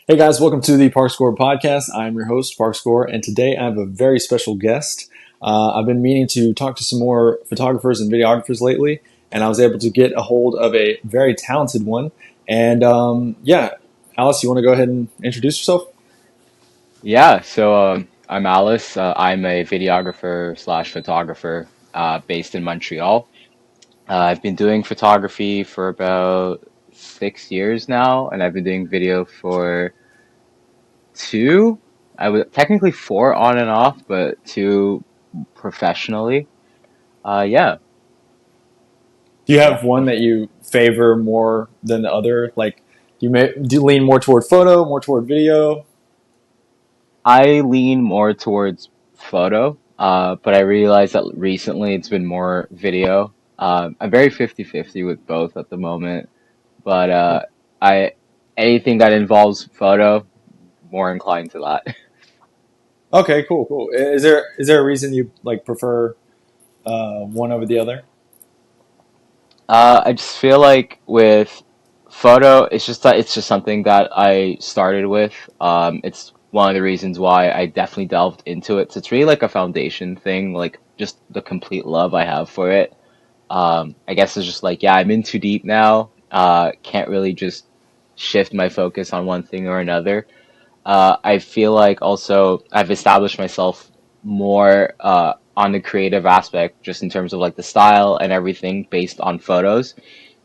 Hey guys, welcome to the Park Score podcast. I'm your host, Park Score, and today I have a very special guest. I've been meaning to talk to some more photographers and videographers lately, and I was able to get a hold of a very talented one. And Alice, you want to go ahead and introduce yourself? I'm Alice. I'm a videographer slash photographer based in Montreal. I've been doing photography for about 6 years now, and I've been doing video for two. I was technically four on and off, but two professionally. Yeah, Do you yeah. have one that you favor more than the other? Like, do you lean more toward photo, more toward video? I lean more towards photo, but I realized that recently it's been more video. I'm very 50-50 with both at the moment. But I anything that involves photo, more inclined to that. Okay, cool, cool. Is there a reason you like prefer one over the other? I just feel like with photo, it's just something that I started with. It's one of the reasons why I definitely delved into it. So it's really like a foundation thing, like just the complete love I have for it. I guess it's just like, yeah, I'm in too deep now. Can't really just shift my focus on one thing or another. I feel like also I've established myself more on the creative aspect, just in terms of like the style and everything based on photos.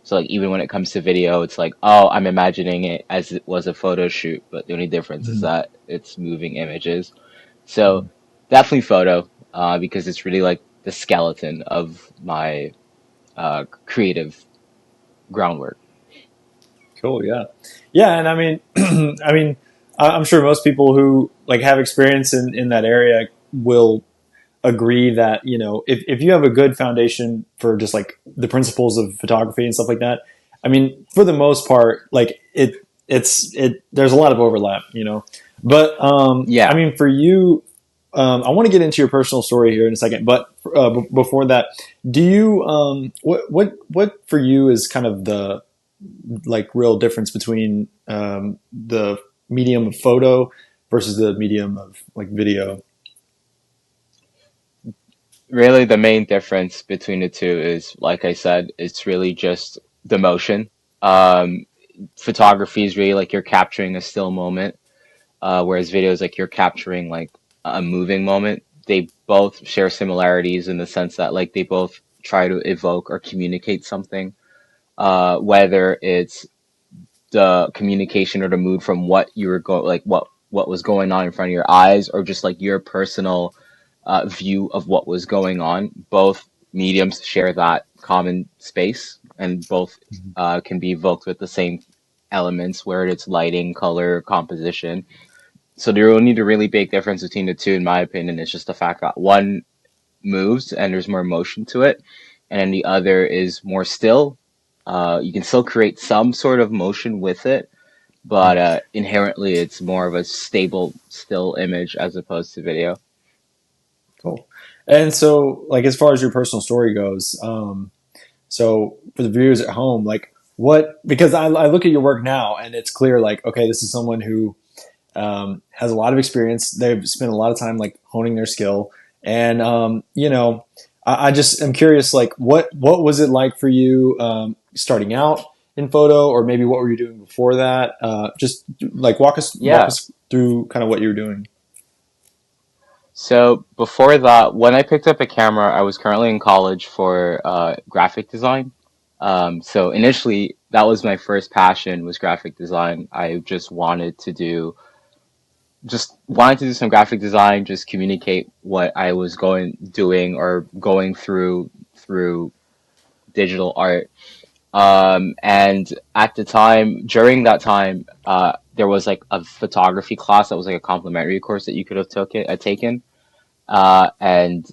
So like even when it comes to video, it's like, oh, I'm imagining it as it was a photo shoot, but the only difference is Mhm. that it's moving images. So definitely photo, because it's really like the skeleton of my creative groundwork. Cool. Yeah. Yeah. And I mean, I'm sure most people who like have experience in that area will agree that, if you have a good foundation for just like the principles of photography and stuff like that, I mean, for the most part, like there's a lot of overlap. But, I Yeah. mean, for you, I want to get into your personal story here in a second, but before that, do you, what for you is kind of the like real difference between the medium of photo versus the medium of like video? Really, the main difference between the two is, like I said, it's really just the motion. Um, Photography is really like you're capturing a still moment, whereas video is like you're capturing like a moving moment. They both share similarities in the sense that like they both try to evoke or communicate something, whether it's the communication or the mood from what you were going, like what was going on in front of your eyes, or just like your personal view of what was going on. Both mediums share that common space, and both can be evoked with the same elements, where it's lighting, color, composition. So the only the really big difference between the two, in my opinion, is just the fact that one moves and there's more motion to it, and then the other is more still. You can still create some sort of motion with it, but inherently it's more of a stable, still image as opposed to video. Cool. And so, like, as far as your personal story goes, so for the viewers at home, like, because I look at your work now and it's clear, like, okay, this is someone who has a lot of experience. They've spent a lot of time, like, honing their skill. And, I just am curious, like, what was it like for you starting out in photo, or maybe what were you doing before that? Just like walk Yeah. us through kind of what you were doing. So before that, when I picked up a camera, I was currently in college for graphic design. So initially, that was my first passion, was graphic design. I just wanted to do some graphic design, just communicate what I was doing or going through digital art. And at the time, during that time, there was like a photography class that was like a complimentary course that you could have taken. And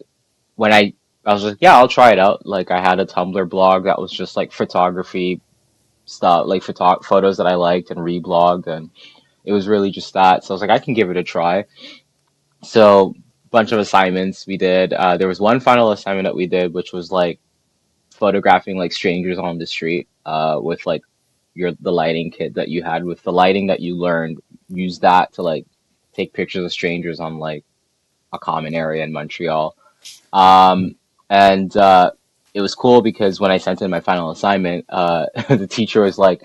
when I was like, yeah, I'll try it out. Like I had a Tumblr blog that was just like photography stuff, like photos that I liked, and reblogged, and it was really just that. So I was like, I can give it a try. So bunch of assignments we did. There was one final assignment that we did, which was like photographing like strangers on the street, with like the lighting kit that you had, with the lighting that you learned use that to like take pictures of strangers on like a common area in Montreal. Mhm. Um, and it was cool because when I sent in my final assignment, the teacher was like,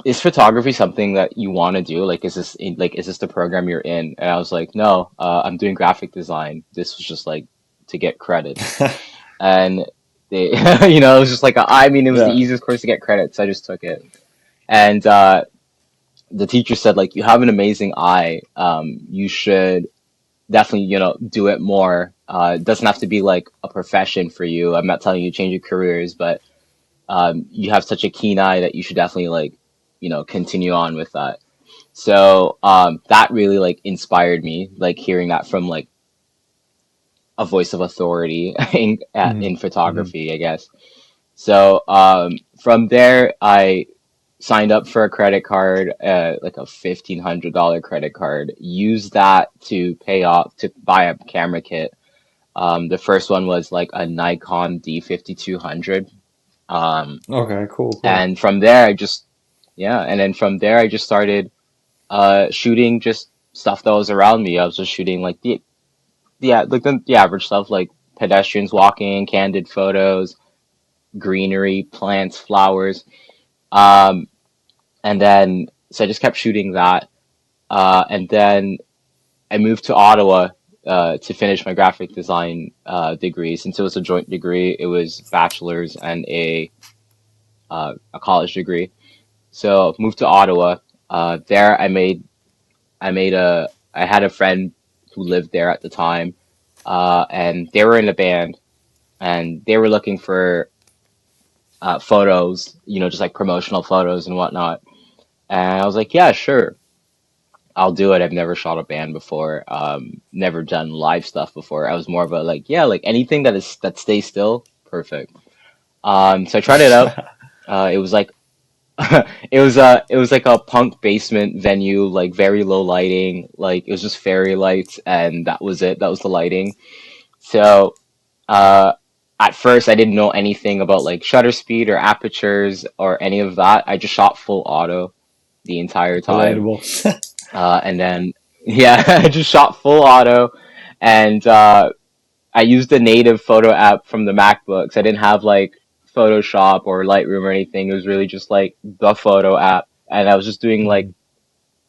"Is photography something that you want to do? Like, is this the program you're in?" And I was like, "No, I'm doing graphic design. This was just like to get credits." And they, it was just like I mean, it was the Yeah. easiest course to get credits. So I just took it. And the teacher said, like, you have an amazing eye. You should definitely, do it more. It doesn't have to be like a profession for you. I'm not telling you to change your careers, but you have such a keen eye that you should definitely like, continue on with that. So that really like inspired me, like hearing that from like a voice of authority Mhm. in Mhm. photography, I guess. So from there, I signed up for a credit card, like a $1,500 credit card. Used that to pay off to buy a camera kit. The first one was like a Nikon D5200. Um, Okay. Cool. Cool. and from there, yeah, and then from there, I just started shooting just stuff that was around me. I was just shooting like the average stuff, like pedestrians walking, candid photos, greenery, plants, flowers. Um, and then so I just kept shooting that. And then I moved to Ottawa to finish my graphic design degree. Since it was a joint degree, it was bachelor's and a college degree. So moved to Ottawa. There I had a friend who lived there at the time, and they were in a band, and they were looking for photos, just like promotional photos and whatnot. And I was like, yeah, sure, I'll do it. I've never shot a band before, never done live stuff before. I was more of a like, yeah, like anything that stays still, perfect. So I tried it out. It was like it was like a punk basement venue, like very low lighting, like it was just fairy lights, and that was it. That was the lighting. So uh, at first, I didn't know anything about like shutter speed or apertures or any of that. I just shot full auto the entire time. Relatable. And then, yeah, I just shot full auto. And I used the native photo app from the MacBooks. I didn't have like Photoshop or Lightroom or anything. It was really just like the photo app. And I was just doing like Mhm.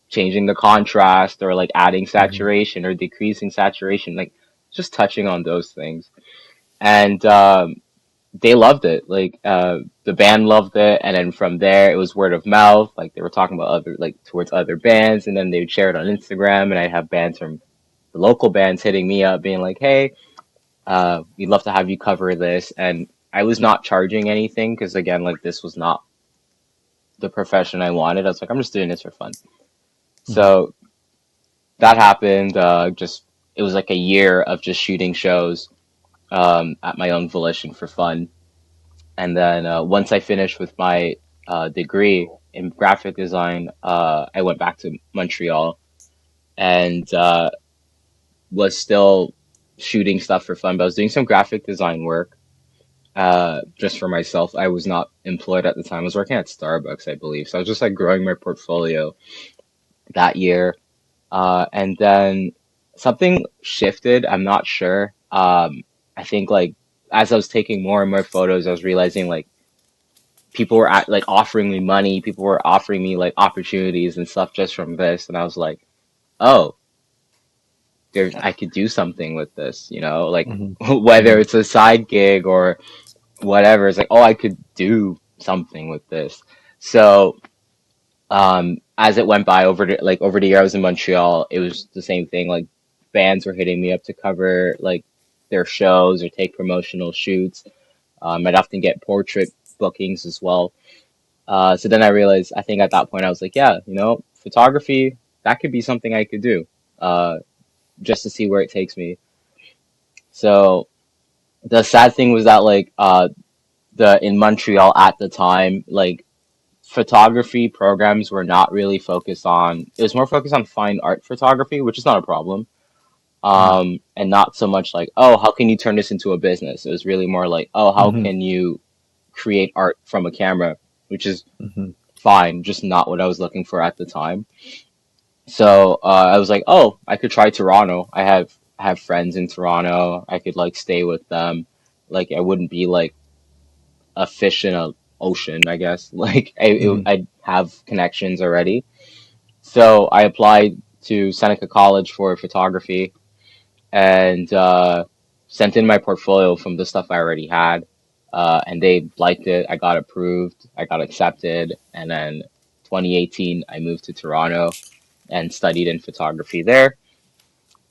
changing the contrast or like adding Mhm. saturation or decreasing saturation, like just touching on those things. And they loved it. Like the band loved it, and then from there it was word of mouth. Like they were talking about other like towards other bands, and then they would share it on Instagram. And I'd have bands from the local bands hitting me up, being like, "Hey, we'd love to have you cover this." And I was not charging anything because again, like this was not the profession I wanted. I was like, I'm just doing this for fun. Mhm. So that happened. Just it was like a year of just shooting shows at my own volition for fun. And then once I finished with my degree in graphic design, I went back to Montreal and was still shooting stuff for fun. But I was doing some graphic design work just for myself. I was not employed at the time. I was working at Starbucks, I believe. So I was just like growing my portfolio that year. And then something shifted. I'm not sure. I think like as I was taking more and more photos, I was realizing like people were like offering me money, people were offering me like opportunities and stuff just from this, and I was like, oh, there I could do something with this, like Mhm. whether Mhm. it's a side gig or whatever, it's like, oh, I could do something with this. So as it went by over the year I was in Montreal, it was the same thing. Like bands were hitting me up to cover like their shows or take promotional shoots. I'd often get portrait bookings as well. So then I realized, I think at that point I was like, yeah, photography, that could be something I could do, uh, just to see where it takes me. So the sad thing was that like the in Montreal at the time, like photography programs were not really focused on. It was more focused on fine art photography, which is not a problem. Mhm. And not so much like, oh, how can you turn this into a business? It was really more like, oh, how Mhm. can you create art from a camera, which is Mhm. fine, just not what I was looking for at the time. So I was like, oh, I could try Toronto. I have friends in Toronto. I could like stay with them. Like I wouldn't be like a fish in a ocean, I guess. Like Hmm. I'd have connections already. So I applied to Seneca College for photography and sent in my portfolio from the stuff I already had. And they liked it. I got approved. I got accepted. And then 2018, I moved to Toronto and studied in photography there.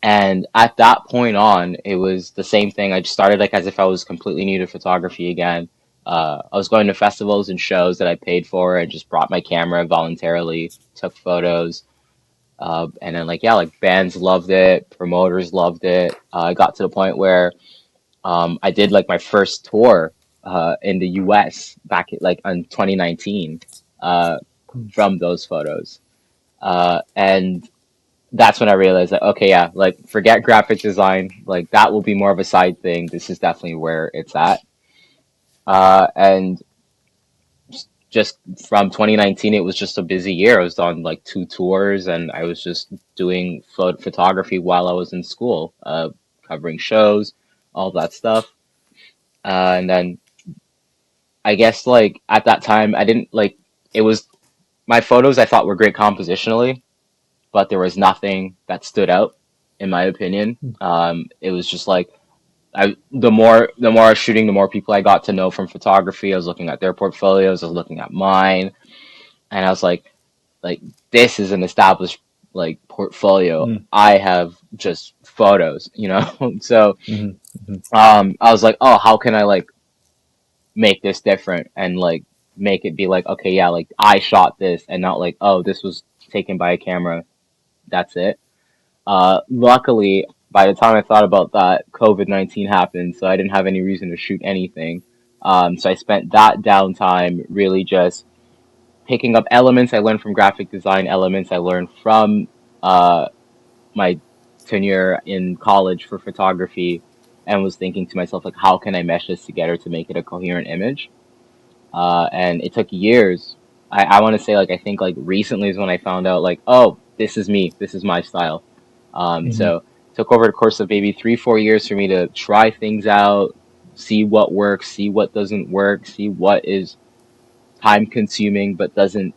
And at that point on, it was the same thing. I just started like as if I was completely new to photography again. I was going to festivals and shows that I paid for and just brought my camera voluntarily, took photos. And then like yeah, like bands loved it, promoters loved it. I got to the point where I did like my first tour in the U.S. back like in 2019 uh, from those photos. And that's when I realized that okay, yeah, like forget graphic design, like that will be more of a side thing. This is definitely where it's at. And just from 2019, it was just a busy year. I was on like two tours, and I was just doing photography while I was in school, covering shows, all that stuff. And then I guess like at that time, I didn't like it was my photos I thought were great compositionally, but there was nothing that stood out in my opinion. It was just like the more I was shooting, the more people I got to know from photography. I was looking at their portfolios, I was looking at mine, and I was like this is an established like portfolio. Hmm. I have just photos, you know. So Hmm. Hmm. I was like, oh, how can I like make this different and like make it be like, okay, yeah, like I shot this and not like, oh, this was taken by a camera. That's it. Luckily, by the time I thought about that, COVID-19 happened, so I didn't have any reason to shoot anything. So I spent that downtime really just picking up elements I learned from graphic design, elements I learned from uh, my tenure in college for photography, and was thinking to myself, like, how can I mesh this together to make it a coherent image? And it took years. I want to say like I think like recently is when I found out like oh this is me, this is my style. Hmm. So it took over the course of maybe 3 4 years for me to try things out, see what works, see what doesn't work, see what is time consuming but doesn't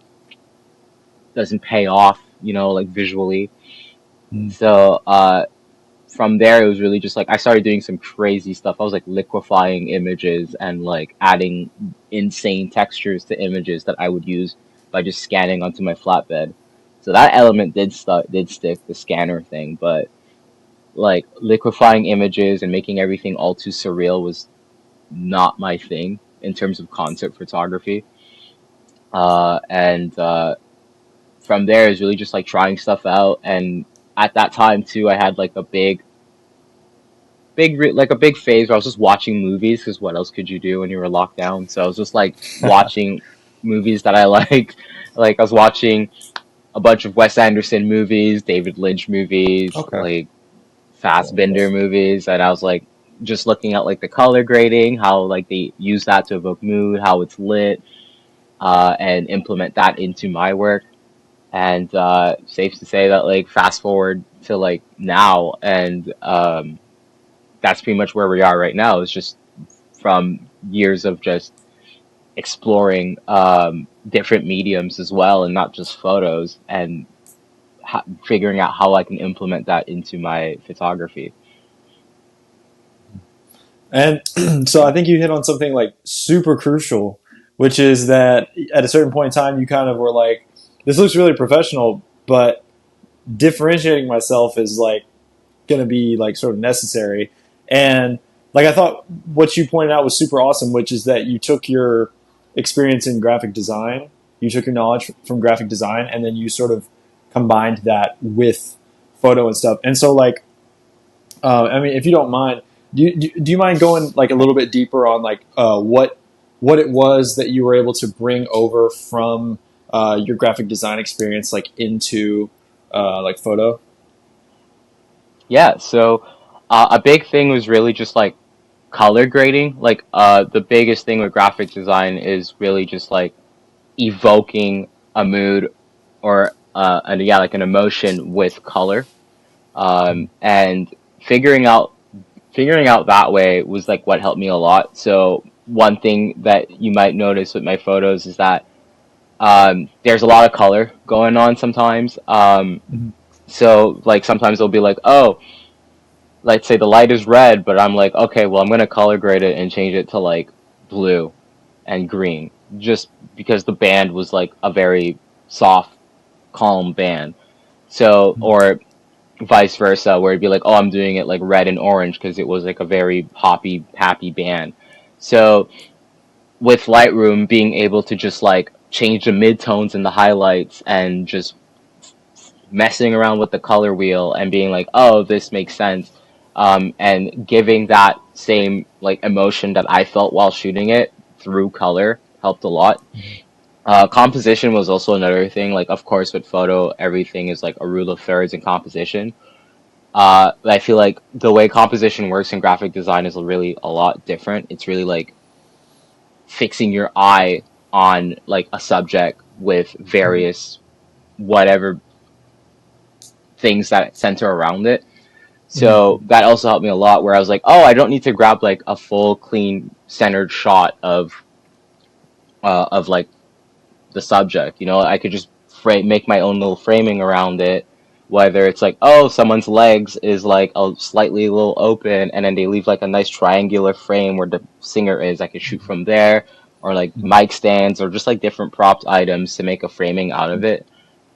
pay off, you know, like visually. Hmm. So from there it was really just like I started doing some crazy stuff. I was like liquefying images and like adding insane textures to images that I would use by just scanning onto my flatbed. So that element did stick, the scanner thing, but like liquefying images and making everything all too surreal was not my thing in terms of concept photography. And From there is really just like trying stuff out. And at that time too, I had like like a big phase where I was just watching movies because what else could you do when you were locked down? So I was just like watching movies that I like. Like I was watching a bunch of Wes Anderson movies, David Lynch movies, Okay. like Cool. Fassbinder movies, and I was like just looking at like the color grading, how like they use that to evoke mood, how it's lit, and implement that into my work. And safe to say that like fast forward to like now, and that's pretty much where we are right now. It's just from years of just exploring different mediums as well, and not just photos, and figuring out how I can implement that into my photography. And so I think you hit on something like super crucial, which is that at a certain point in time, you kind of were like, this looks really professional, but differentiating myself is like going to be like sort of necessary. And like I thought what you pointed out was super awesome, which is that you took your experience in graphic design, you took your knowledge from graphic design, and then you sort of combined that with photo and stuff. And so like I mean, if you don't mind, do you mind going like a little bit deeper on like what it was that you were able to bring over from your graphic design experience like into like photo? Yeah, so a big thing was really just like color grading. Like the biggest thing with graphic design is really just like evoking a mood or and yeah, like an emotion with color. Mhm. And figuring out figuring out that way was like what helped me a lot. So one thing that you might notice with my photos is that there's a lot of color going on sometimes. Mhm. So like sometimes it'll be like, oh, let's say the light is red, but I'm like, okay, well, I'm gonna color grade it and change it to like blue and green, just because the band was like a very soft, calm band. So, Mhm. or vice versa, where it'd be like, oh, I'm doing it like red and orange because it was like a very poppy, happy band. So with Lightroom, being able to just like change the midtones and the highlights and just messing around with the color wheel and being like, oh, this makes sense. And giving that same like emotion that I felt while shooting it through color helped a lot. Mhm. Composition was also another thing. Like, of course, with photo, everything is like a rule of thirds in composition. But I feel like the way composition works in graphic design is really a lot different. It's really like fixing your eye on like a subject with Mhm. various whatever things that center around it. So Mhm. that also helped me a lot where I was like, oh, I don't need to grab like a full clean centered shot of like the subject. You know, I could just make my own little framing around it. Whether it's like, oh, someone's legs is like a slightly a little open, and then they leave like a nice triangular frame where the singer is. I could shoot Mhm. from there, or like Mhm. mic stands, or just like different props items to make a framing out of it.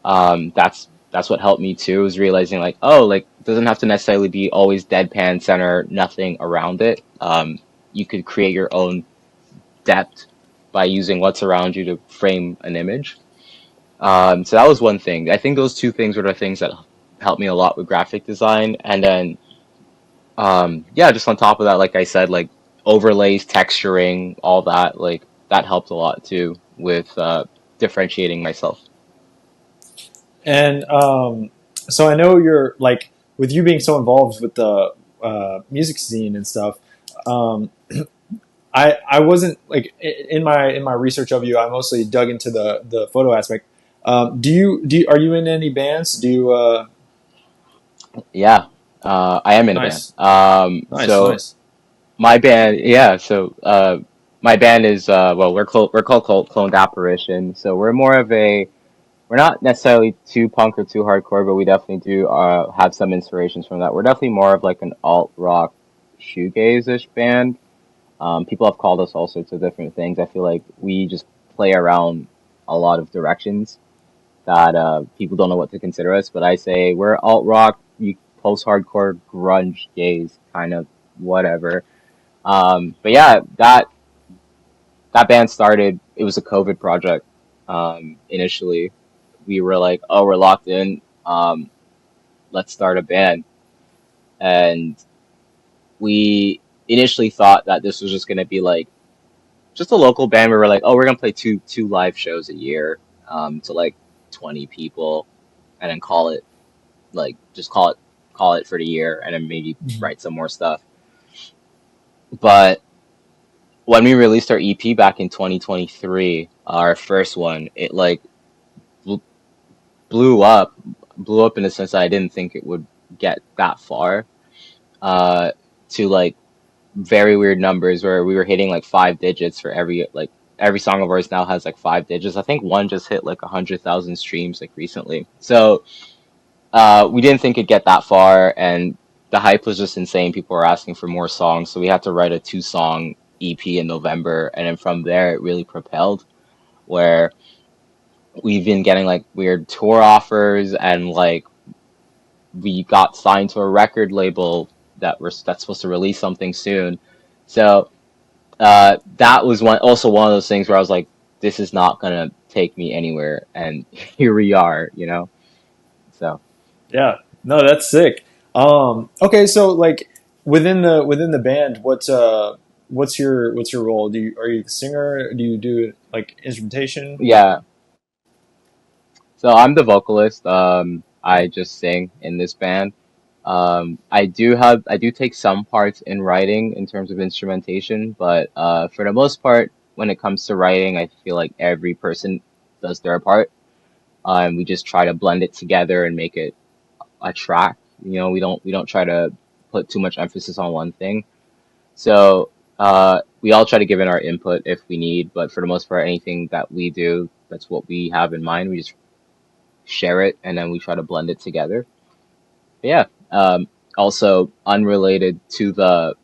That's what helped me too, is realizing like, oh, like it doesn't have to necessarily be always deadpan center, nothing around it. You could create your own depth by using what's around you to frame an image. So that was one thing. I think those two things were the things that helped me a lot with graphic design. And then, yeah, just on top of that, like I said, like overlays, texturing, all that, like that helped a lot too with differentiating myself. And so I know you're like with you being so involved with the music scene and stuff. Um, I wasn't like in my research of you. I mostly dug into the photo aspect. Are you in any bands? Do you Yeah, I am in a band. nice nice So nice. my band, yeah, so my band is well, we're called Cloned Apparition. So we're more of a we're not necessarily too punk or too hardcore, but we definitely do have some inspirations from that. We're definitely more of like an alt rock shoegaze-ish band. People have called us all sorts of different things. I feel like we just play around a lot of directions that people don't know what to consider us. But I say we're alt rock, post-hardcore, grunge gaze, kind of whatever. But yeah, that band started. It was a COVID project. Initially, we were like, "Oh, we're locked in. Let's start a band." And we initially thought that this was just gonna be like just a local band. We were like, "Oh, we're gonna play two live shows a year, to like 20 people, and then call it like just call it for the year, and then maybe Mhm. write some more stuff." But when we released our EP back in 2023, our first one, it like bl- blew up, blew up in the sense that I didn't think it would get that far. Uh, to like very weird numbers where we were hitting like five digits for every song of ours now has like five digits. I think one just hit like 100,000 streams like recently. So we didn't think it'd get that far, and the hype was just insane. People were asking for more songs, so we had to write a two-song EP in November, and then from there it really propelled. Where we've been getting like weird tour offers, and like we got signed to a record label that's supposed to release something soon. So that was one of those things where I was like, this is not gonna take me anywhere, and here we are, you know. So Yeah, no, that's sick. Okay, so like within the band, what's your role? Are you the singer? Do you do like instrumentation? yeah, so I'm the vocalist. I just sing in this band. I do take some parts in writing in terms of instrumentation, but for the most part, when it comes to writing, I feel like every person does their part. We just try to blend it together and make it a track. You know, we don't try to put too much emphasis on one thing. So we all try to give in our input if we need, but for the most part, anything that we do, that's what we have in mind. We just share it and then we try to blend it together. But yeah. Also, unrelated to the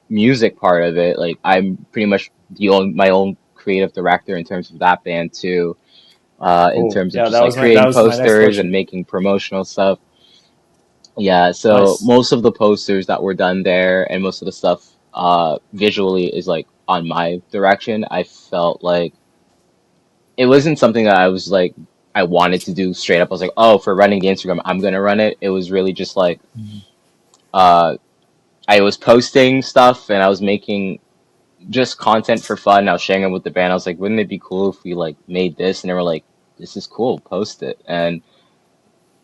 music part of it, like I'm pretty much my own creative director in terms of that band too. In Cool. terms of Yeah, just like that creating was my next posters and question. making promotional stuff. Yeah, so Nice. most of the posters that were done there and most of the stuff visually is like on my direction. I felt like it wasn't something that I was like I wanted to do straight up. I was like, oh, for running the Instagram, I'm gonna run it. It was really just like Mhm. uh I was posting stuff and I was making just content for fun. I was sharing it with the band. I was like, wouldn't it be cool if we like made this? And they were like, this is cool, post it. And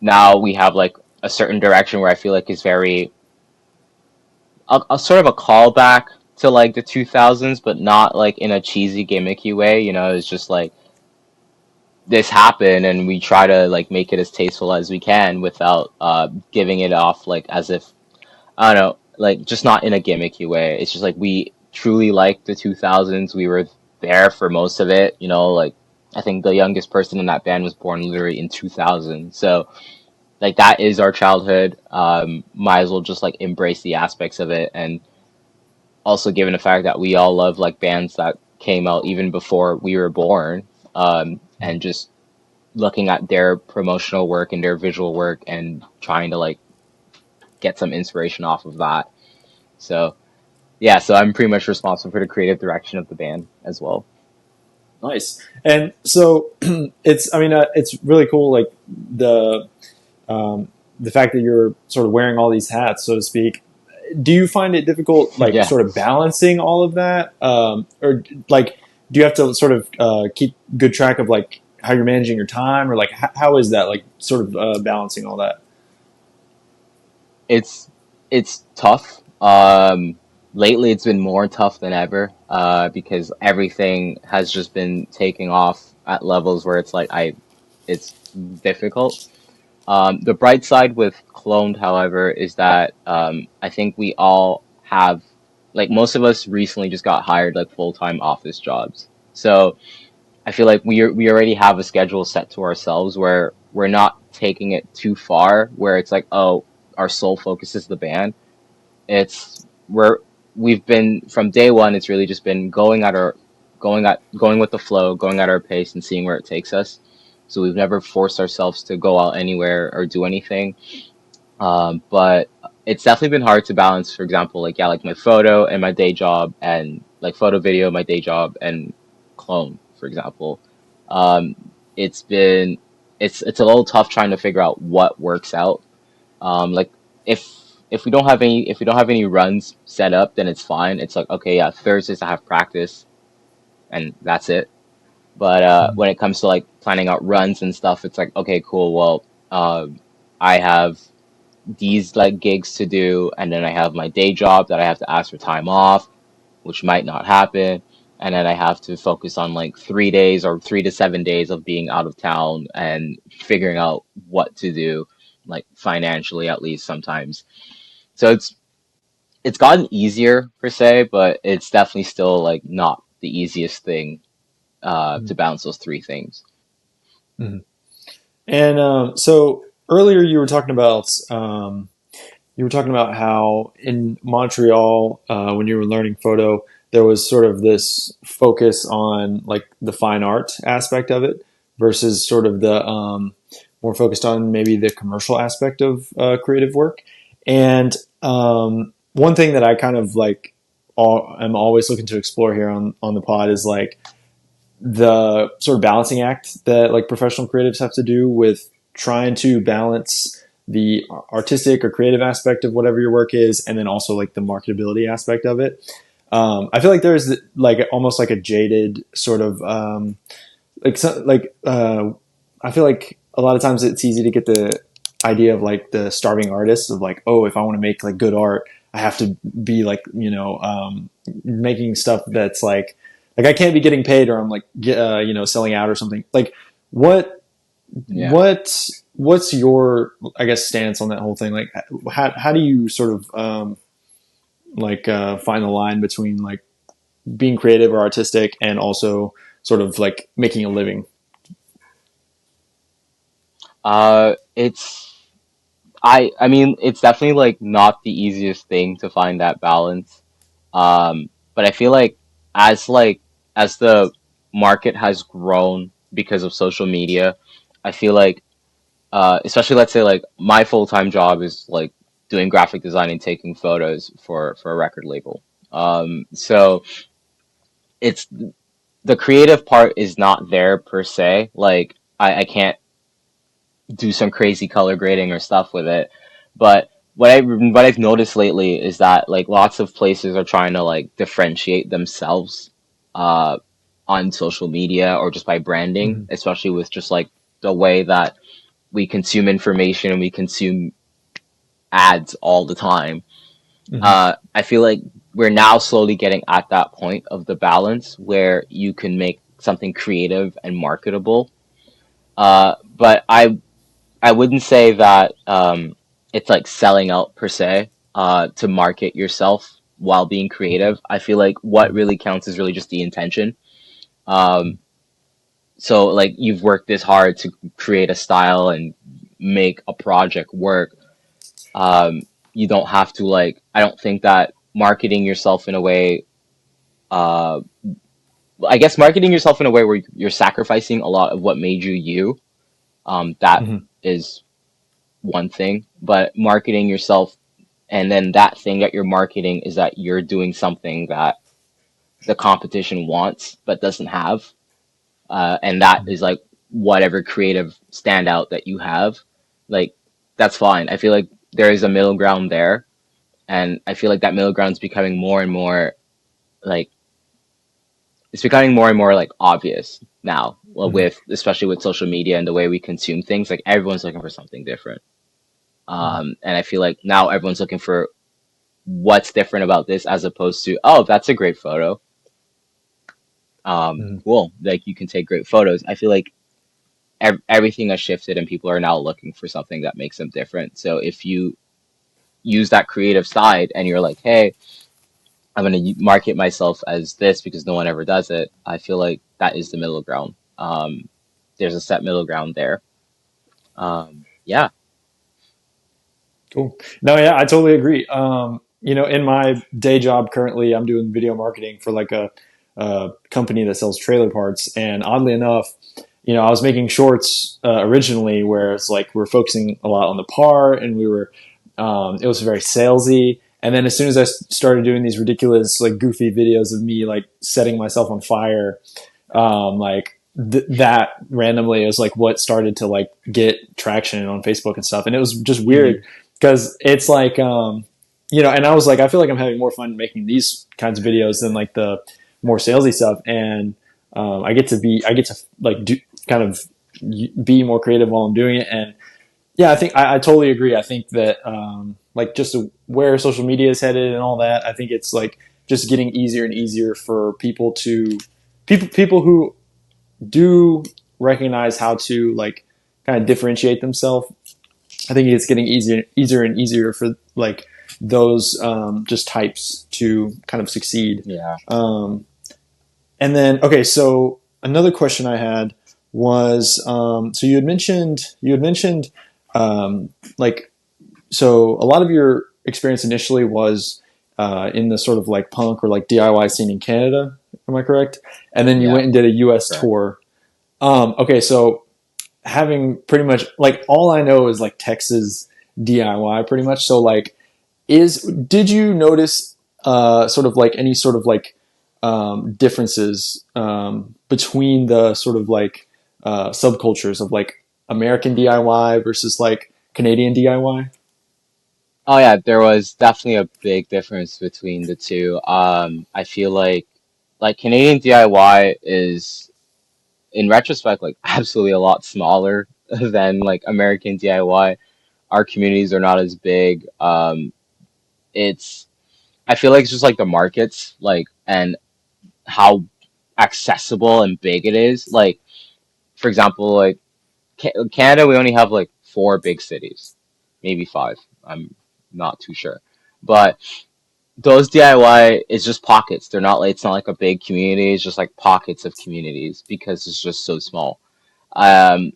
now we have like a certain direction where I feel like is very a sort of a callback to like the 2000s, but not like in a cheesy gimmicky way. You know, it's just like this happened, and we try to like make it as tasteful as we can without giving it off like as if I don't know, like just not in a gimmicky way. It's just like we truly like the 2000s. We were there for most of it. You know, like I think the youngest person in that band was born literally in 2000. So like that is our childhood. Might as well just like embrace the aspects of it and also given the fact that we all love like bands that came out even before we were born, and just looking at their promotional work and their visual work and trying to like get some inspiration off of that. So yeah, so I'm pretty much responsible for the creative direction of the band as well. Nice. And so I mean, it's really cool. Like the, the fact that you're sort of wearing all these hats, so to speak. Do you find it difficult, like Yeah, sort of balancing all of that? Or like, do you have to sort of keep good track of like how you're managing your time or like how is that like sort of balancing all that? it's it's tough. Lately it's been more tough than ever, because everything has just been taking off at levels where it's like it's difficult. The bright side with Cloned, however, is that I think we all have, like, most of us recently just got hired like full-time office jobs. So I feel like we already have a schedule set to ourselves where we're not taking it too far, where it's like, oh, our sole focus is the band. It's we've been from day one. It's really just been going with the flow, going at our pace, and seeing where it takes us. So we've never forced ourselves to go out anywhere or do anything. But it's definitely been hard to balance. For example, like yeah, like my photo and my day job, and like photo video, my day job, and clone, for example. Um, it's been it's a little tough trying to figure out what works out. Like if if we don't have any runs set up, then it's fine. It's like okay, yeah, Thursdays I have practice, and that's it. But when it comes to like planning out runs and stuff, it's like okay, cool. Well, I have these like gigs to do, and then I have my day job that I have to ask for time off, which might not happen. And then I have to focus on like 3 days or 3 to 7 days of being out of town and figuring out what to do, like financially at least sometimes. So it's gotten easier per se, but it's definitely still like not the easiest thing to balance those three things. Mm-hmm. And so earlier you were talking about how in Montreal, when you were learning photo, there was sort of this focus on like the fine art aspect of it versus sort of the more focused on maybe the commercial aspect of creative work. And one thing that I kind of like I'm always looking to explore here on the pod is like the sort of balancing act that like professional creatives have to do with trying to balance the artistic or creative aspect of whatever your work is, and then also like the marketability aspect of it. I feel like there's like almost like a jaded sort of I feel like a lot of times it's easy to get the idea of like the starving artist of like, oh, if I want to make like good art, I have to be like, making stuff that's like I can't be getting paid or I'm like, selling out or something. Like, what Yeah. what's your, I guess, stance on that whole thing? Like, how do you sort of find the line between like being creative or artistic and also sort of like making a living? It's I mean it's definitely like not the easiest thing to find that balance. But I feel like as like as the market has grown because of social media, I feel like especially let's say like my full-time job is like doing graphic design and taking photos for a record label. So it's the creative part is not there per se. Like I can't do some crazy color grading or stuff with it. But what I've noticed lately is that like lots of places are trying to like differentiate themselves uh on social media or just by branding, Mm-hmm. especially with just like the way that we consume information and we consume ads all the time. Mm-hmm. I feel like we're now slowly getting at that point of the balance where you can make something creative and marketable. But I wouldn't say that it's like selling out per se to market yourself while being creative. I feel like what really counts is really just the intention. Um, so like you've worked this hard to create a style and make a project work. You don't have to like. I don't think that marketing yourself in a way. Uh, I guess marketing yourself in a way where you're sacrificing a lot of what made you you. That Mm-hmm. is one thing, but marketing yourself and then that thing that you're marketing is that you're doing something that the competition wants but doesn't have, and that is like whatever creative standout that you have, like that's fine. I feel like there is a middle ground there, and I feel like that middle ground is becoming more and more like it's becoming more and more like obvious now, well, Mm-hmm. with especially with social media and the way we consume things. Like everyone's looking for something different, and I feel like now everyone's looking for what's different about this as opposed to, oh, that's a great photo. Mm-hmm. Cool. Like you can take great photos. I feel like everything has shifted and people are now looking for something that makes them different. So if you use that creative side and you're like, hey, I'm going to market myself as this because no one ever does it, I feel like that is the middle ground. There's a set middle ground there. Yeah. Cool. No, yeah, I totally agree. In my day job currently, I'm doing video marketing for like a company that sells trailer parts. And oddly enough, I was making shorts originally where it's like we're focusing a lot on the part, and it was very salesy. And then as soon as I started doing these ridiculous, like goofy videos of me like setting myself on fire, that randomly is like what started to like get traction on Facebook and stuff. And it was just weird Hmm. because it's like and I was like, I feel like I'm having more fun making these kinds of videos than like the more salesy stuff. And I get to like do kind of be more creative while I'm doing it. And yeah, I think I totally agree. I think that like just where social media is headed and all that, I think it's like just getting easier and easier for people who do recognize how to like kind of differentiate themselves. I think it's getting easier and easier for like those just types to kind of succeed. Yeah. Um, and then okay, so another question I had was so you had mentioned um, like so a lot of your experience initially was in the sort of like punk or like DIY scene in Canada. Am I correct? And then you Yeah. went and did a U.S. Correct. tour. Okay, so having pretty much like all I know is like Texas DIY pretty much. So like is did you notice sort of like any sort of like differences between the sort of like subcultures of like American DIY versus like Canadian DIY? Oh yeah, there was definitely a big difference between the two. I feel like Canadian DIY is in retrospect like absolutely a lot smaller than like American DIY. Our communities are not as big. It's I feel like it's just like the markets like and how accessible and big it is. Like for example, like Canada, we only have like four big cities, maybe five. I'm not too sure, but those DIY is just pockets. They're not like it's not like a big community. It's just like pockets of communities because it's just so small. Um,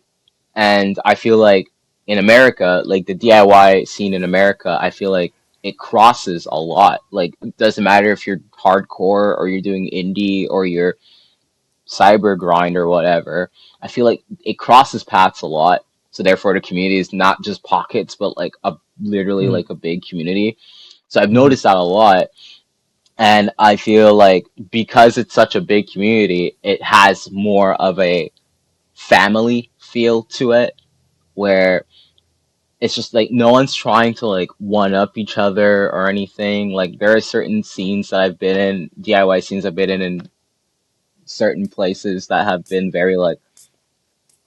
and I feel like in America, like the DIY scene in America, I feel like it crosses a lot. Like it doesn't matter if you're hardcore or you're doing indie or you're cyber grind or whatever. I feel like it crosses paths a lot. So therefore the community is not just pockets, but like a literally Mm, like a big community. So I've mhm, noticed that a lot. And I feel like because it's such a big community, it has more of a family feel to it where it's just like no one's trying to like one up each other or anything. Like there are certain scenes that I've been in, DIY scenes I've been in certain places that have been very like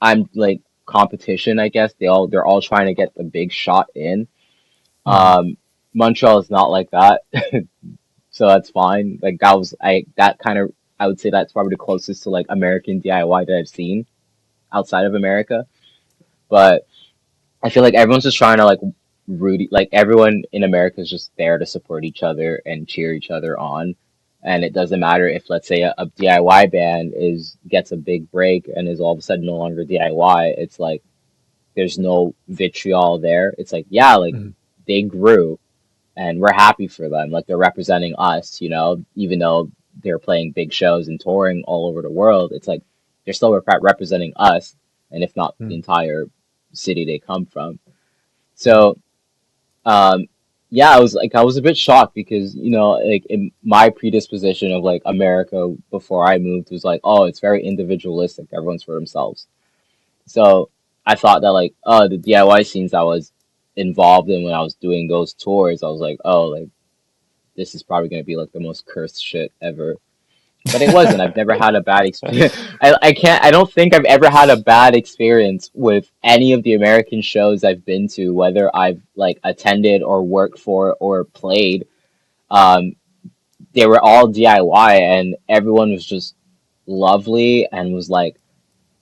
I'm like competition, I guess. They're all trying to get the big shot in. mhm, Um, Montreal is not like that, so that's fine. Like that kind of I would say that's probably the closest to like American DIY that I've seen outside of America. But I feel like everyone's just trying to like like everyone in America is just there to support each other and cheer each other on. And it doesn't matter if let's say a DIY band is gets a big break and is all of a sudden no longer DIY. It's like there's no vitriol there. It's like yeah, like mhm, they grew and we're happy for them. Like they're representing us, you know, even though they're playing big shows and touring all over the world. It's like they're still representing us, and if not the mhm, entire city they come from. mhm. So, um, yeah, I was a bit shocked because you know, like in my predisposition of like America before I moved was like, oh, it's very individualistic. Everyone's for themselves. So I thought that like, oh, the DIY scenes I was involved in when I was doing those tours, I was like, oh, like this is probably gonna be like the most cursed shit ever. But it wasn't. I've never had a bad experience. I don't think I've ever had a bad experience with any of the American shows I've been to, whether I've like attended or worked for or played. Um, they were all DIY and everyone was just lovely and was like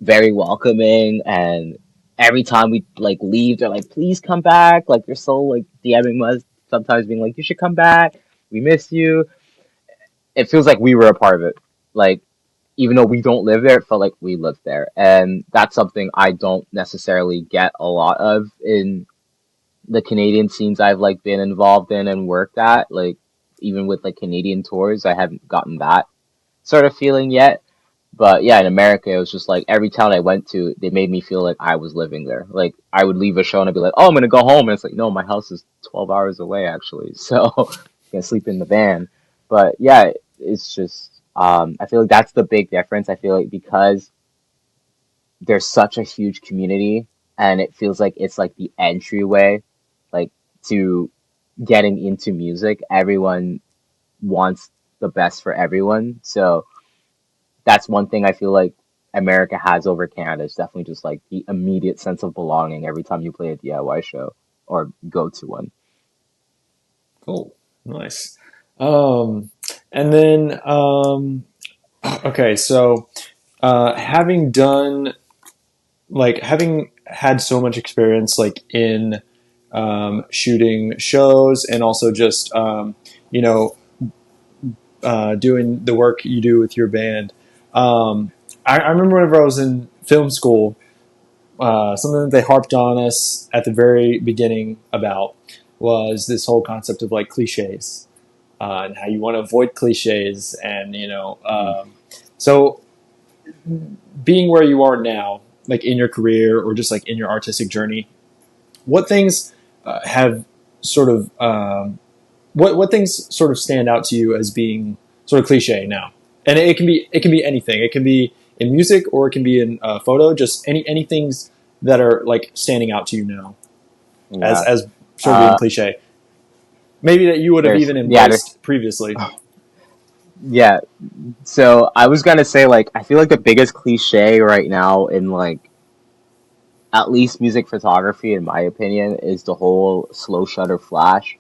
very welcoming and every time we like leave they're like please come back like they're so like DMing us sometimes being like you should come back we miss you it feels like we were a part of it like even though we don't live there it felt like we lived there and that's something I don't necessarily get a lot of in the Canadian scenes I've like been involved in and worked at like even with like Canadian tours I haven't gotten that sort of feeling yet. But yeah, in America, it was just like every town I went to, they made me feel like I was living there. Like I would leave a show and I'd be like, "Oh, I'm gonna go home," and it's like, "No, my house is 12 hours away actually, so I'm gonna sleep in the van." But yeah, it's just I feel like that's the big difference. I feel like because there's such a huge community, and it feels like it's like the entryway, like to getting into music. Everyone wants the best for everyone, so that's one thing I feel like America has over Canada. It's definitely just like the immediate sense of belonging every time you play a DIY show or go to one. Cool. Nice. Um, and then, okay, so having done, like, having had so much experience, like, in shooting shows and also just, you know, doing the work you do with your band. I remember whenever I was in film school, something that they harped on us at the very beginning about was this whole concept of like cliches and how you want to avoid cliches and Mm. so being where you are now like in your career or just like in your artistic journey, what things have sort of what things sort of stand out to you as being sort of cliche now? And it can be anything. It can be in music or it can be in photo. Just any things that are like standing out to you now Yeah. as sort of being Uh, cliche. Maybe that you would have there's even yeah, there's embraced previously. yeah. So I was gonna say like I feel like the biggest cliche right now in like at least music photography in my opinion is the whole slow shutter flash.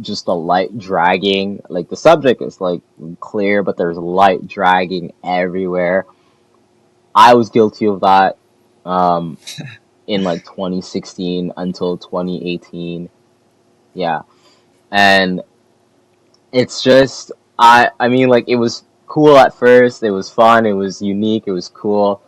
Just the light dragging, like the subject is like clear, but there's light dragging everywhere. I was guilty of that. um, in like 2016 until 2018. Yeah, and it's just I mean like it was cool at first. It was fun. It was unique. It was cool.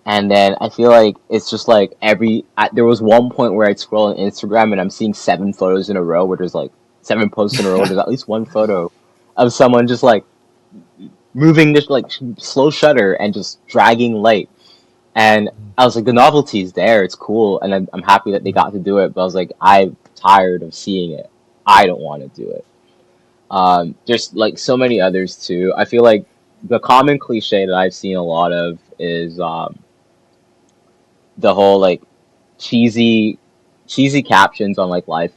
And then I feel like it's just like there was one point where I'd scroll on Instagram and I'm seeing 7 photos in a row where there's like 7 posts in a row where there's at least one photo of someone just like moving this like slow shutter and just dragging light. And I was like, the novelty's there. It's cool. And I'm happy that they got to do it. But I was like, I'm tired of seeing it. I don't want to do it. There's like so many others too. I feel like the common cliche that I've seen a lot of is the whole like cheesy cheesy captions on like live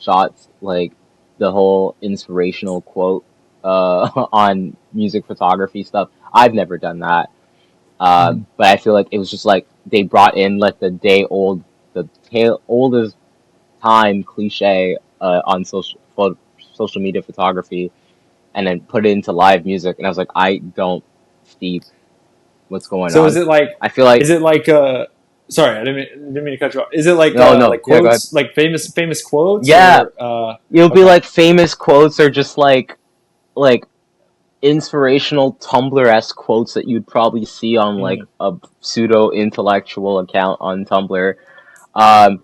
shots, like the whole inspirational quote on music photography stuff. I've never done that. Mhm. But I feel like it was just like they brought in like the oldest time cliche on social media photography, and then put it into live music. And I was like, I don't see what's going So is on. it like I feel like sorry, didn't mean to cut you off. Is it like no, no, like yeah, go ahead. quotes, like famous quotes, Yeah, or it'll be okay. like famous quotes or just like inspirational Tumblr-esque quotes that you'd probably see on like Mm. a pseudo intellectual account on Tumblr. Um,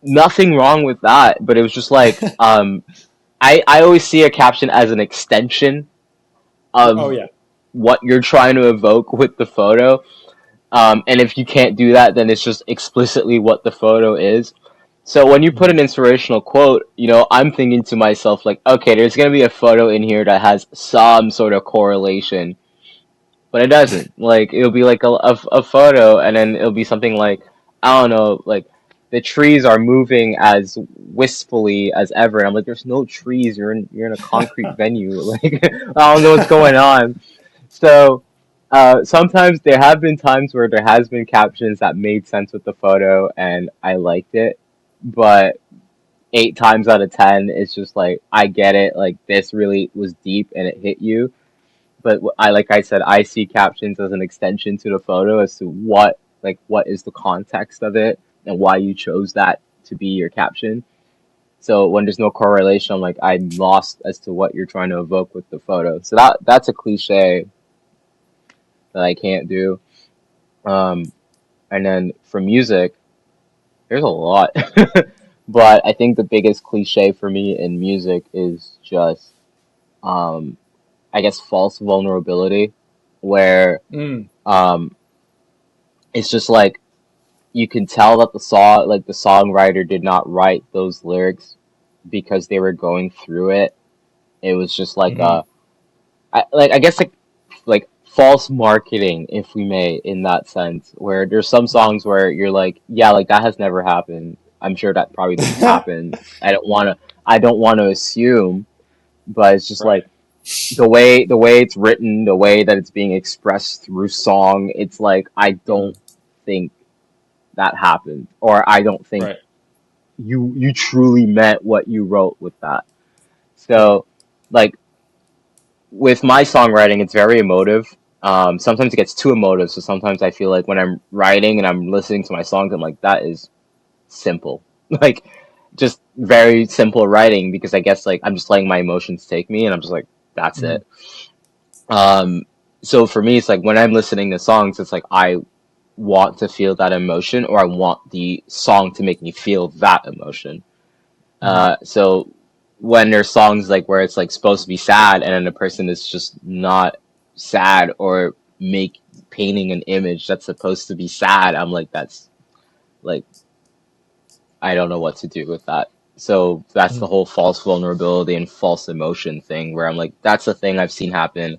Nothing wrong with that, but it was just like I always see a caption as an extension Oh of yeah. what you're trying to evoke with the photo. And if you can't do that, then it's just explicitly what the photo is. So when you put Mhm. an inspirational quote, I'm thinking to myself like, okay, there's gonna be a photo in here that has some sort of correlation, but it doesn't. Like it'll be like a photo, and then it'll be something like, I don't know, like the trees are moving as wistfully as ever. And I'm like, there's no trees. You're in a concrete venue. Like I don't know what's going on. So sometimes there have been times where there has been captions that made sense with the photo and I liked it, but 8 times out of 10, it's just like I get it. Like this really was deep and it hit you. But like I said, I see captions as an extension to the photo as to what is the context of it and why you chose that to be your caption. So when there's no correlation, I'm like I'm lost as to what you're trying to evoke with the photo. So that's a cliche that I can't do. Um, and then for music, there's a lot. But I think the biggest cliche for me in music is just, um, I guess, false vulnerability, where Mm. um, it's just like you can tell that the songwriter did not write those lyrics because they were going through it. It was just like Hmm. I guess like false marketing, if we may, in that sense, where there's some songs where you're like, yeah, like that has never happened. I'm sure that probably didn't happen. I don't want to assume, but it's just Right. like the way it's written, the way that it's being expressed through song, it's like I Mhm. don't think that happened, or I don't think Right. you truly meant what you wrote with that. So, like with my songwriting, it's very emotive. Sometimes it gets too emotive, so sometimes I feel like when I'm writing and I'm listening to my songs, I'm like, that is simple. Like, just very simple writing because I guess like I'm just letting my emotions take me and I'm just like, that's Mhm. it. Um, so for me, it's like when I'm listening to songs, it's like I want to feel that emotion or I want the song to make me feel that emotion. Mhm. So when there's songs like where it's like supposed to be sad and then the person is just not sad or make painting an image that's supposed to be sad, I'm like that's like I don't know what to do with that. So that's the Mhm. whole false vulnerability and false emotion thing where I'm like that's the thing I've seen happen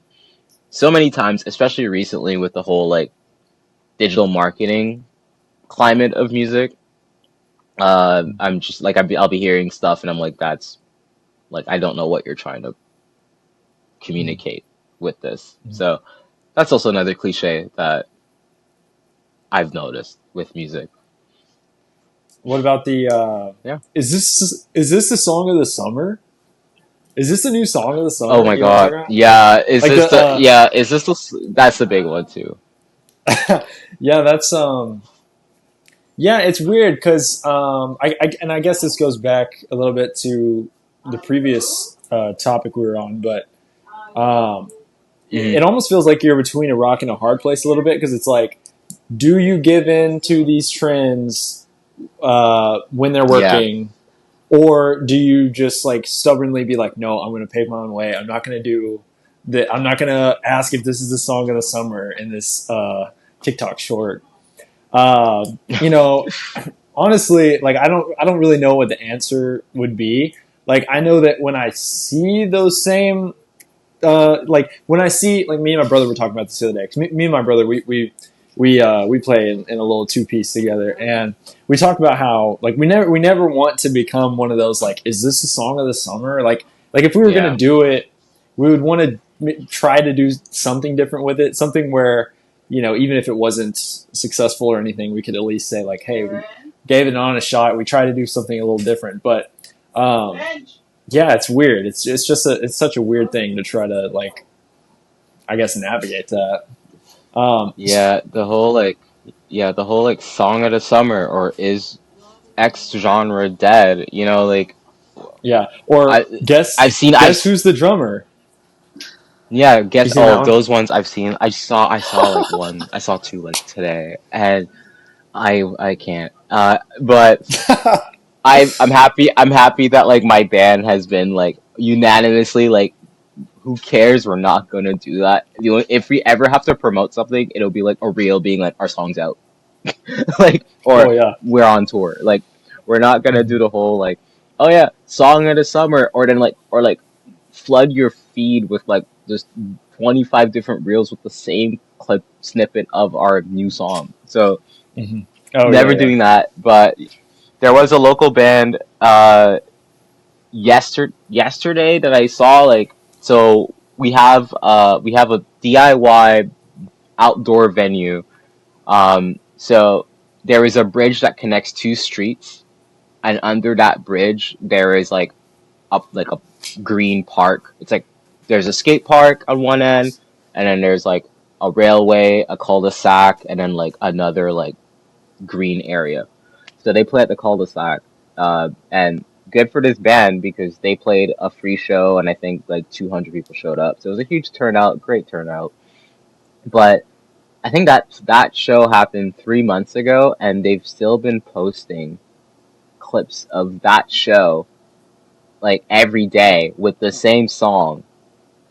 so many times, especially recently with the whole like digital marketing climate of music. I'm just like I'll be hearing stuff and I'm like that's like I don't know what you're trying to Mhm. communicate with this. Mhm. So that's also another cliche that I've noticed with music. What about the? Yeah. Is this the song of the summer? Is this the new song of the Oh summer? my You know what I'm God. talking about? Yeah. Is Like this the the? Yeah. Is this the? That's the big one too. yeah, that's. Yeah, it's weird because and I guess this goes back a little bit to the previous topic we were on, but um, Hmm. it almost feels like you're between a rock and a hard place a little bit because it's like, do you give in to these trends when they're Yeah. working, or do you just like stubbornly be like, no, I'm going to pave my own way. I'm not going to do that. I'm not going to ask if this is the song of the summer in this TikTok short. You know, honestly, like I don't really know what the answer would be. Like I know that when I see those same like when I see like me and my brother were talking about this the other day. 'Cause me and my brother we play in a little two piece together, and we talk about how like we never want to become one of those like, is this the song of the summer? Like if we were gonna Yeah. do it, we would want to try to do something different with it, something where even if it wasn't successful or anything, we could at least say like, hey, we gave it an honest shot. We tried to do something a little different, but um, yeah, it's weird. It's just it's such a weird thing to try to like I guess navigate that. Um, Yeah, the whole like song of the summer or is X genre dead? You know, like yeah, or I I've guess who's the drummer? yeah, You guess seen that oh one? those ones I've seen. I saw like one. I saw two like today, and I can't. But I'm happy that like my band has been like unanimously like, who cares? We're not gonna do that. If we ever have to promote something, it'll be like a reel being like our song's out, like, Oh or yeah. we're on tour. Like we're not gonna do Mhm. the whole like, oh yeah, song of the summer, or then like or like flood your feed with like just 25 different reels with the same clip snippet of our new song. So Mhm. Oh yeah, never yeah. doing that. But there was a local band yesterday that I saw like, so we have a DIY outdoor venue. So there is a bridge that connects two streets, and under that bridge there is like a green park. It's like there's a skate park on one end, and then there's like a railway, a cul-de-sac, and then like another like green area. So they play at the cul-de-sac, and good for this band because they played a free show, and I think like 200 people showed up. So it was a huge turnout, great turnout. But I think that show happened 3 months ago, and they've still been posting clips of that show like every day with the same song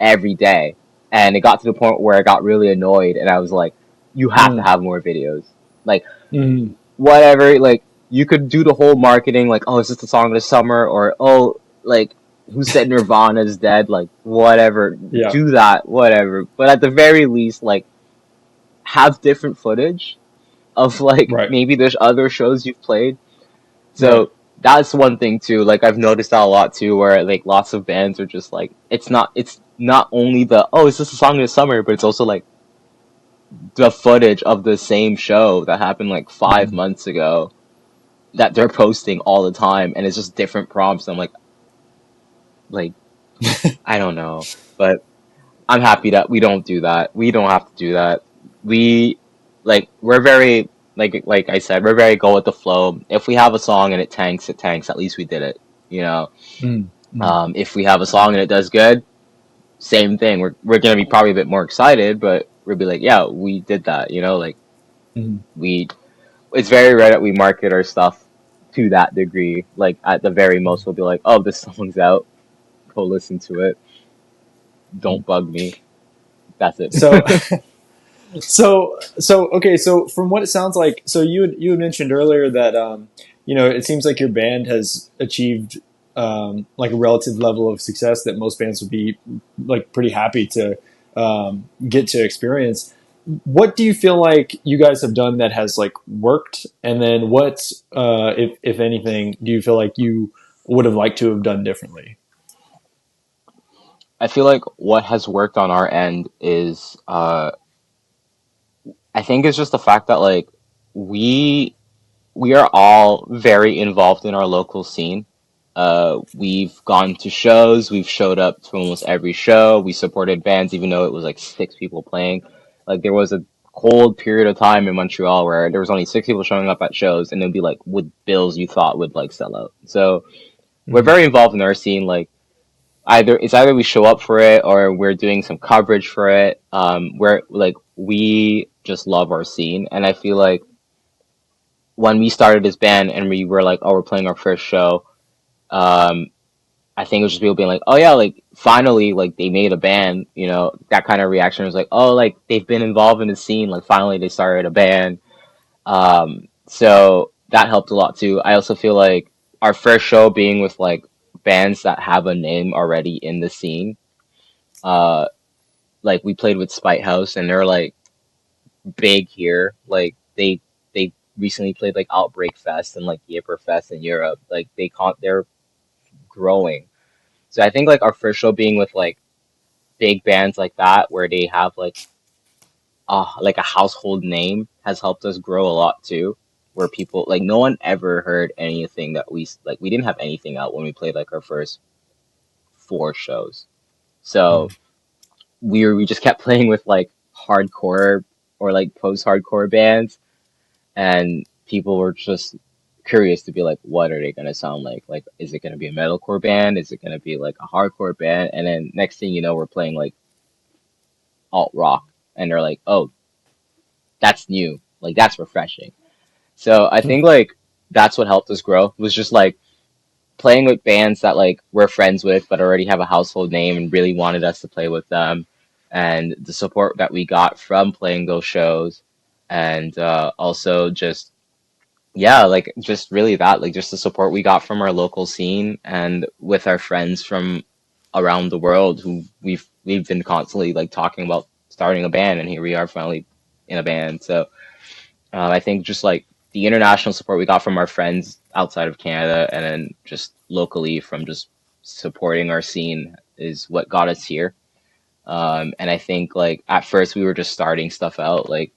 every day. And it got to the point where I got really annoyed, and I was like, "You have to Mm. have more videos." Like Mm. whatever, like you could do the whole marketing, like, oh, is this the song of the summer, or oh, like who said Nirvana's dead, like whatever, Yeah. do that, whatever. But at the very least, like have different footage of like Right. maybe there's other shows you've played. Right. So that's one thing too. Like I've noticed that a lot too, where like lots of bands are just like, it's not only the, oh, is this a song of the summer, but it's also like the footage of the same show that happened like five Mhm. months ago that they're posting all the time, and it's just different prompts. I'm like I don't know, but I'm happy that we don't do that. We don't have to do that. We we're very like I said, we're very go with the flow. If we have a song and it tanks, it tanks. At least we did it, you know. Mm. Mm. If we have a song and it does good, same thing. We're gonna be probably a bit more excited, but we'll be like, yeah, we did that, you know. Like Mm. we it's very rare that we market our stuff to that degree. Like at the very most, we'll be like, "Oh, this song's out. Go listen to it. Mm. Don't bug me." That's it. So so okay. So from what it sounds like, so you had mentioned earlier that it seems like your band has achieved like a relative level of success that most bands would be like pretty happy to get to experience. What do you feel like you guys have done that has like worked, and then what, if anything, do you feel like you would have liked to have done differently? I feel like what has worked on our end is, I think it's just the fact that like we we are all very involved in our local scene. We've gone to shows, we've showed up to almost every show, we supported bands even though it was like six people playing. Like there was a cold period of time in Montreal where there was only 6 people showing up at shows, and it'd be like with bills you thought would like sell out. So we're Mhm. very involved in our scene. Like either we show up for it or we're doing some coverage for it. Where like we just love our scene, and I feel like when we started this band and we were like, oh, we're playing our first show. Um, I think it was just people being like, oh yeah, like finally, like they made a band. That kind of reaction was like, oh, like they've been involved in the scene. Like finally, they started a band. So that helped a lot too. I also feel like our first show being with like bands that have a name already in the scene. Uh, like we played with Spite House, and they're like big here. Like they recently played like Outbreak Fest and like Yipper Fest in Europe. Like they're growing. So I think like our first show being with like big bands like that, where they have like a household name, has helped us grow a lot too. Where people like no one ever heard anything that we didn't have anything out when we played like our first 4 shows. So Mhm. we just kept playing with like hardcore or like post-hardcore bands, and people were just curious to be like, what are they gonna sound like? Like, is it gonna be a metalcore band? Is it gonna be like a hardcore band? And then next thing you know, we're playing like alt rock, and they're like, oh, that's new. Like that's refreshing. So I think like that's what helped us grow, was just like playing with bands that like we're friends with but already have a household name and really wanted us to play with them, and the support that we got from playing those shows, and also just yeah, like just really that, like just the support we got from our local scene and with our friends from around the world who we've been constantly like talking about starting a band, and here we are finally in a band. So I think just like the international support we got from our friends outside of Canada, and then just locally from just supporting our scene, is what got us here. And I think like at first we were just starting stuff out, like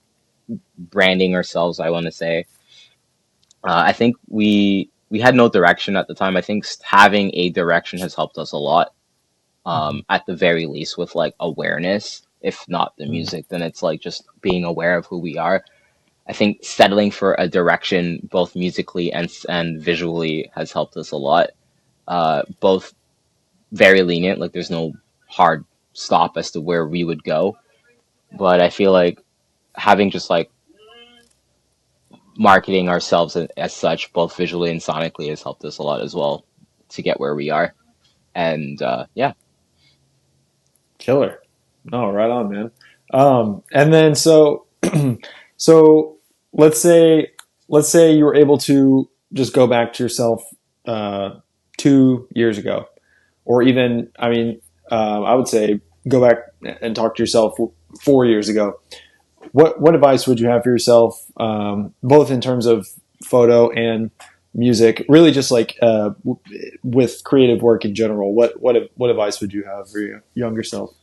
branding ourselves, I want to say. I think we had no direction at the time. I think having a direction has helped us a lot. Mhm. At the very least, with like awareness. If not the Mhm. music, then it's like just being aware of who we are. I think settling for a direction, both musically and visually, has helped us a lot. Both very lenient, like there's no hard stop as to where we would go. But I feel like having just like marketing ourselves as such, both visually and sonically, has helped us a lot as well to get where we are. And yeah. Killer. No, right on, man. And then so let's say let's say you were able to just go back to yourself 2 years ago, or even I mean, I would say go back and talk to yourself 4 years ago. What advice would you have for yourself, both in terms of photo and music? Really, just like with creative work in general. What advice would you have for your younger self?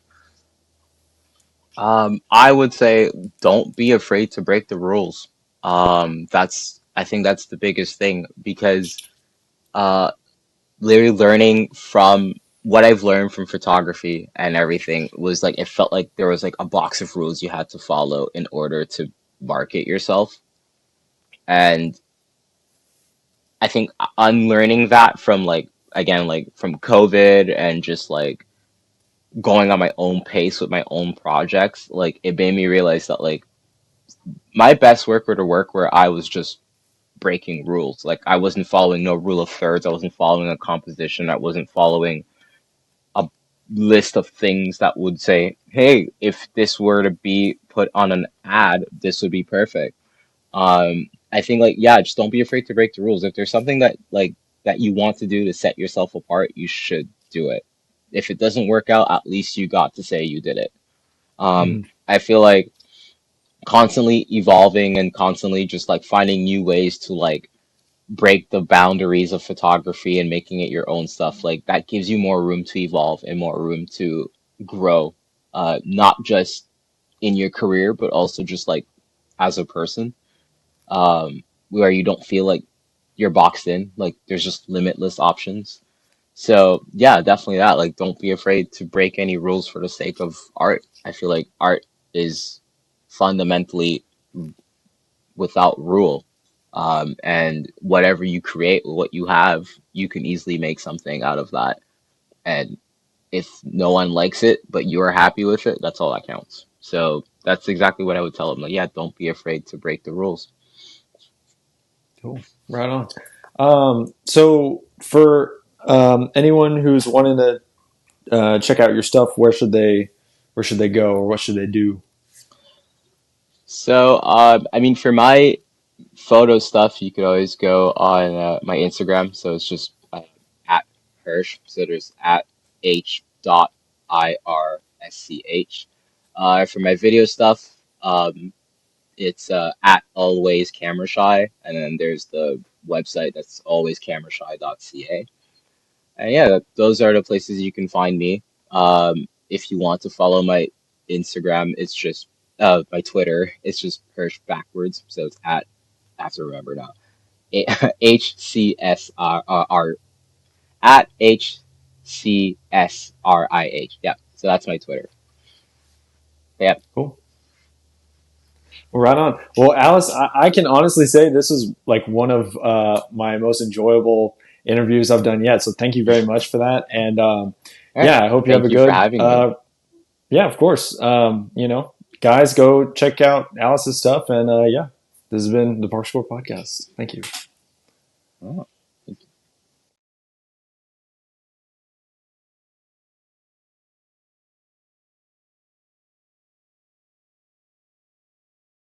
I would say don't be afraid to break the rules. I think that's the biggest thing, because uh, literally learning from what I've learned from photography and everything was like it felt like there was like a box of rules you had to follow in order to market yourself. And I think unlearning that from like again like from COVID and just like going on my own pace with my own projects, like it made me realize that like my best work were to work where I was just breaking rules. Like I wasn't following no rule of thirds. I wasn't following a composition. I wasn't following a list of things that would say, "Hey, if this were to be put on an ad, this would be perfect." I think like yeah, just don't be afraid to break the rules. If there's something that you want to do to set yourself apart, you should do it. If it doesn't work out, at least you got to say you did it. Mhm. I feel like constantly evolving and constantly just like finding new ways to like break the boundaries of photography and making it your own stuff, like that gives you more room to evolve and more room to grow, not just in your career but also just like as a person, where you don't feel like you're boxed in, like there's just limitless options. So yeah, definitely that, like don't be afraid to break any rules for the sake of art. I feel like art is fundamentally without rule. And whatever you create, what you have, you can easily make something out of that. And if no one likes it, but you're happy with it, that's all that counts. So that's exactly what I would tell them. Like, yeah, don't be afraid to break the rules. Cool. Right on. So for anyone who's wanting to check out your stuff, where should they go or what should they do? So, I mean, for my photo stuff, you could always go on my Instagram. So it's just at Hirsch. So there's at H dot IRSCH. For my video stuff, it's at always camera shy, and then there's the website that's alwayscamerashy.ca. And yeah, those are the places you can find me. If you want to follow my Instagram, it's just my Twitter. It's just Hirsch backwards, so it's at I have to remember now. HCSR at HCSRIH. Yeah, so that's my Twitter. Yeah. Cool. Well, right on. Well, Alice, I can honestly say this is like one of my most enjoyable interviews I've done yet. So thank you very much for that. And All right. yeah, I hope you have a Thank you for good. having me. Yeah, of course. Guys, go check out Alice's stuff. And yeah, this has been the Park Score Podcast. Thank you. Oh.